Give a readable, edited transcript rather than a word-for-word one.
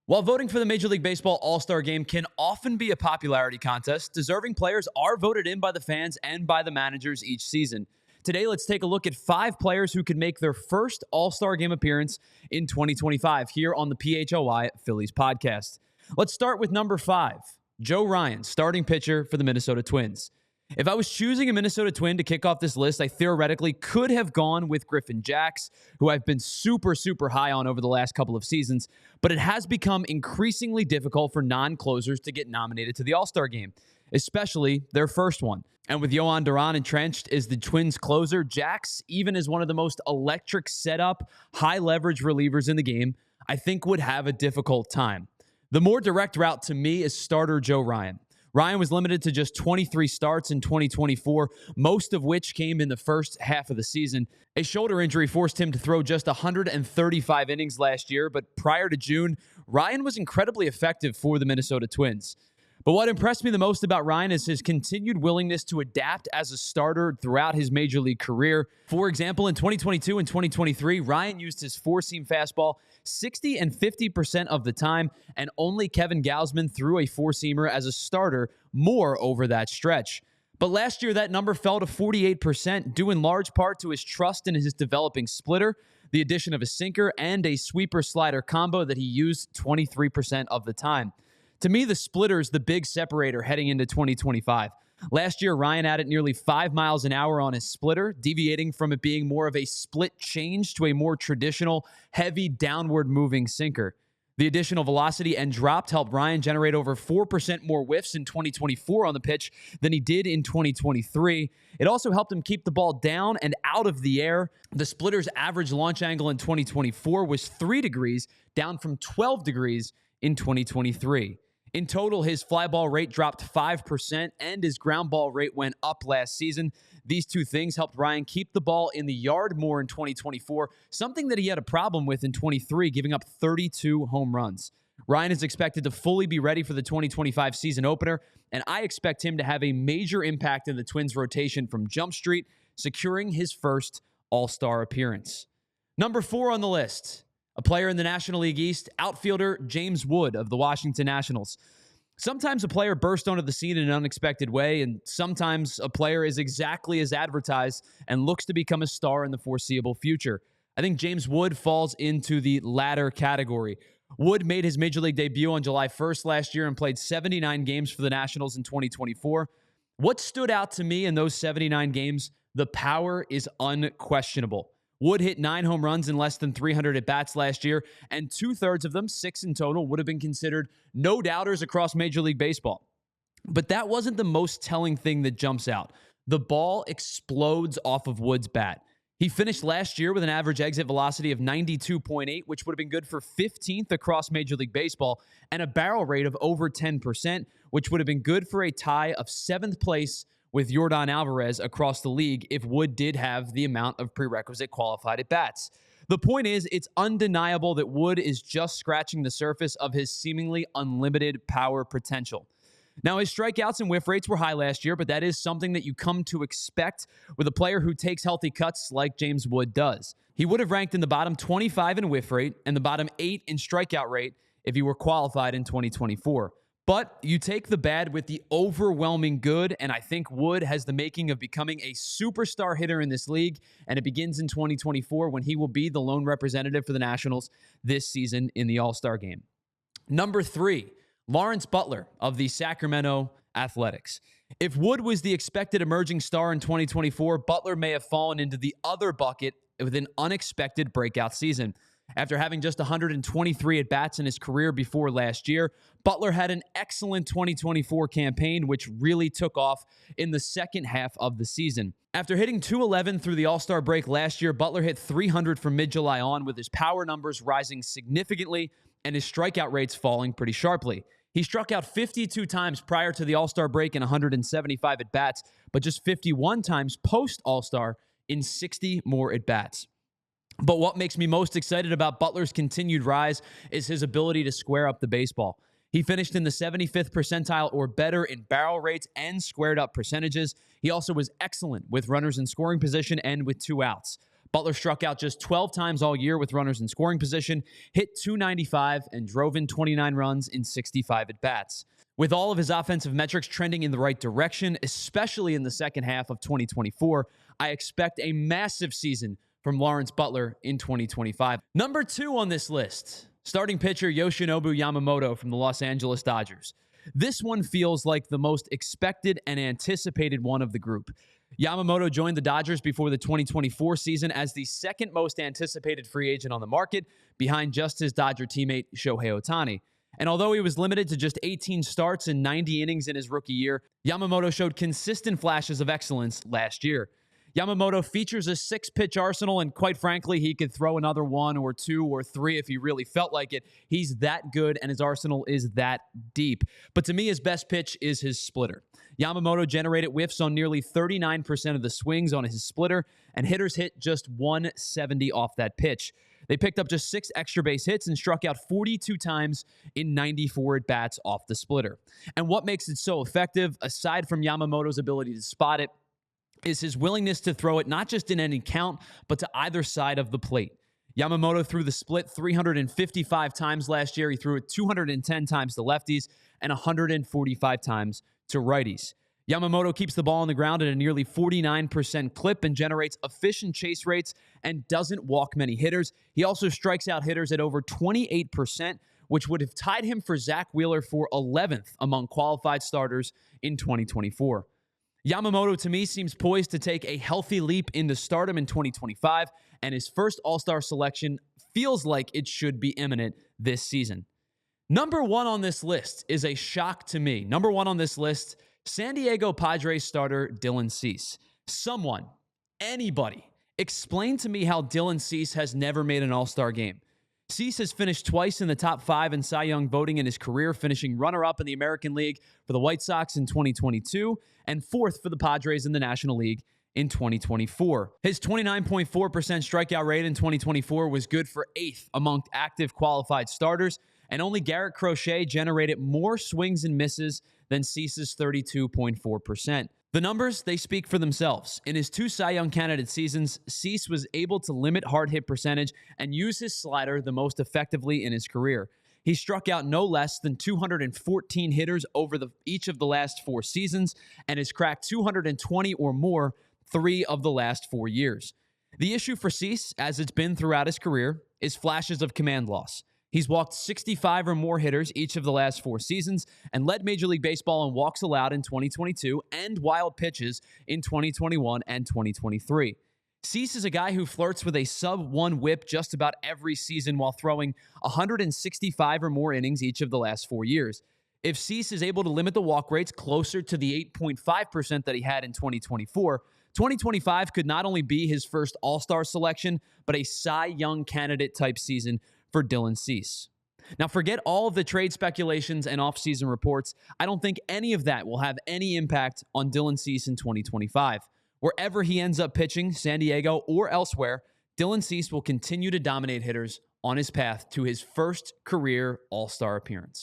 While voting for the Major League Baseball All Star Game can often be a popularity contest, deserving players are voted in by the fans and by the managers each season. Today, let's take a look at 5 players who could make their first All Star Game appearance in 2025 here on the PHLY Phillies podcast. Let's start with number 5, Joe Ryan, starting pitcher for the Minnesota Twins. If I was choosing a Minnesota Twin to kick off this list, I theoretically could have gone with Griffin Jax, who I've been super high on over the last couple of seasons, but it has become increasingly difficult for non-closers to get nominated to the All-Star Game, especially their first one. And with Yohan Duran entrenched as the Twins closer, Jax, even as one of the most electric setup, high-leverage relievers in the game, I think would have a difficult time. The more direct route to me is starter Joe Ryan. Ryan was limited to just 23 starts in 2024, most of which came in the first half of the season. A shoulder injury forced him to throw just 135 innings last year, but prior to June, Ryan was incredibly effective for the Minnesota Twins. But what impressed me the most about Ryan is his continued willingness to adapt as a starter throughout his major league career. For example, in 2022 and 2023, Ryan used his four-seam fastball 60 and 50% of the time, and only Kevin Gausman threw a four-seamer as a starter more over that stretch. But last year, that number fell to 48%, due in large part to his trust in his developing splitter, the addition of a sinker, and a sweeper-slider combo that he used 23% of the time. To me, the splitter is the big separator heading into 2025. Last year, Ryan added nearly 5 miles an hour on his splitter, deviating from it being more of a split change to a more traditional, heavy, downward-moving sinker. The additional velocity and drop helped Ryan generate over 4% more whiffs in 2024 on the pitch than he did in 2023. It also helped him keep the ball down and out of the air. The splitter's average launch angle in 2024 was 3 degrees, down from 12 degrees in 2023. In total, his fly ball rate dropped 5% and his ground ball rate went up last season. These two things helped Ryan keep the ball in the yard more in 2024, something that he had a problem with in 23, giving up 32 home runs. Ryan is expected to fully be ready for the 2025 season opener, and I expect him to have a major impact in the Twins' rotation from Jump Street, securing his first All-Star appearance. Number 4 on the list, a player in the National League East, outfielder James Wood of the Washington Nationals. Sometimes a player bursts onto the scene in an unexpected way, and sometimes a player is exactly as advertised and looks to become a star in the foreseeable future. I think James Wood falls into the latter category. Wood made his Major League debut on July 1st last year and played 79 games for the Nationals in 2024. What stood out to me in those 79 games? The power is unquestionable. Wood hit 9 home runs in less than 300 at-bats last year, and 2/3 of them, 6 in total, would have been considered no-doubters across Major League Baseball. But that wasn't the most telling thing that jumps out. The ball explodes off of Wood's bat. He finished last year with an average exit velocity of 92.8, which would have been good for 15th across Major League Baseball, and a barrel rate of over 10%, which would have been good for a tie of 7th place with Yordan Alvarez across the league if Wood did have the amount of prerequisite qualified at-bats. The point is, it's undeniable that Wood is just scratching the surface of his seemingly unlimited power potential. Now, his strikeouts and whiff rates were high last year, but that is something that you come to expect with a player who takes healthy cuts like James Wood does. He would have ranked in the bottom 25 in whiff rate and the bottom 8 in strikeout rate if he were qualified in 2024. But you take the bad with the overwhelming good, and I think Wood has the making of becoming a superstar hitter in this league, and it begins in 2024 when he will be the lone representative for the Nationals this season in the All-Star Game. Number 3, Lawrence Butler of the Sacramento Athletics. If Wood was the expected emerging star in 2024, Butler may have fallen into the other bucket with an unexpected breakout season. After having just 123 at-bats in his career before last year, Butler had an excellent 2024 campaign, which really took off in the second half of the season. After hitting .211 through the All-Star break last year, Butler hit .300 from mid-July on, with his power numbers rising significantly and his strikeout rates falling pretty sharply. He struck out 52 times prior to the All-Star break in 175 at-bats, but just 51 times post-All-Star in 60 more at-bats. But what makes me most excited about Butler's continued rise is his ability to square up the baseball. He finished in the 75th percentile or better in barrel rates and squared up percentages. He also was excellent with runners in scoring position and with 2 outs. Butler struck out just 12 times all year with runners in scoring position, hit .295, and drove in 29 runs in 65 at-bats. With all of his offensive metrics trending in the right direction, especially in the second half of 2024, I expect a massive season from Lawrence Butler in 2025. Number 2 on this list, starting pitcher Yoshinobu Yamamoto from the Los Angeles Dodgers. This one feels like the most expected and anticipated one of the group. Yamamoto joined the Dodgers before the 2024 season as the second most anticipated free agent on the market, behind just his Dodger teammate Shohei Ohtani. And although he was limited to just 18 starts and 90 innings in his rookie year, Yamamoto showed consistent flashes of excellence last year. Yamamoto features a 6-pitch arsenal, and quite frankly, he could throw another 1 or 2 or 3 if he really felt like it. He's that good, and his arsenal is that deep. But to me, his best pitch is his splitter. Yamamoto generated whiffs on nearly 39% of the swings on his splitter, and hitters hit just 170 off that pitch. They picked up just 6 extra base hits and struck out 42 times in 94 at-bats off the splitter. And what makes it so effective, aside from Yamamoto's ability to spot it, is his willingness to throw it not just in any count, but to either side of the plate. Yamamoto threw the split 355 times last year. He threw it 210 times to lefties and 145 times to righties. Yamamoto keeps the ball on the ground at a nearly 49% clip and generates efficient chase rates and doesn't walk many hitters. He also strikes out hitters at over 28%, which would have tied him for Zach Wheeler for 11th among qualified starters in 2024. Yamamoto, to me, seems poised to take a healthy leap into stardom in 2025, and his first All-Star selection feels like it should be imminent this season. Number 1 on this list is a shock to me. Number 1 on this list, San Diego Padres starter Dylan Cease. Someone, anybody, explain to me how Dylan Cease has never made an All-Star game. Cease has finished twice in the top 5 in Cy Young voting in his career, finishing runner-up in the American League for the White Sox in 2022 and 4th for the Padres in the National League in 2024. His 29.4% strikeout rate in 2024 was good for 8th among active qualified starters, and only Garrett Crochet generated more swings and misses than Cease's 32.4%. The numbers, they speak for themselves. In his 2 Cy Young candidate seasons, Cease was able to limit hard hit percentage and use his slider the most effectively in his career. He struck out no less than 214 hitters over each of the last 4 seasons and has cracked 220 or more 3 of the last 4 years. The issue for Cease, as it's been throughout his career, is flashes of command loss. He's walked 65 or more hitters each of the last 4 seasons and led Major League Baseball in walks allowed in 2022 and wild pitches in 2021 and 2023. Cease is a guy who flirts with a sub-1 whip just about every season while throwing 165 or more innings each of the last 4 years. If Cease is able to limit the walk rates closer to the 8.5% that he had in 2024, 2025 could not only be his first All-Star selection, but a Cy Young candidate type season for Dylan Cease. Now, forget all of the trade speculations and offseason reports. I don't think any of that will have any impact on Dylan Cease in 2025. Wherever he ends up pitching, San Diego or elsewhere, Dylan Cease will continue to dominate hitters on his path to his first career All-Star appearance.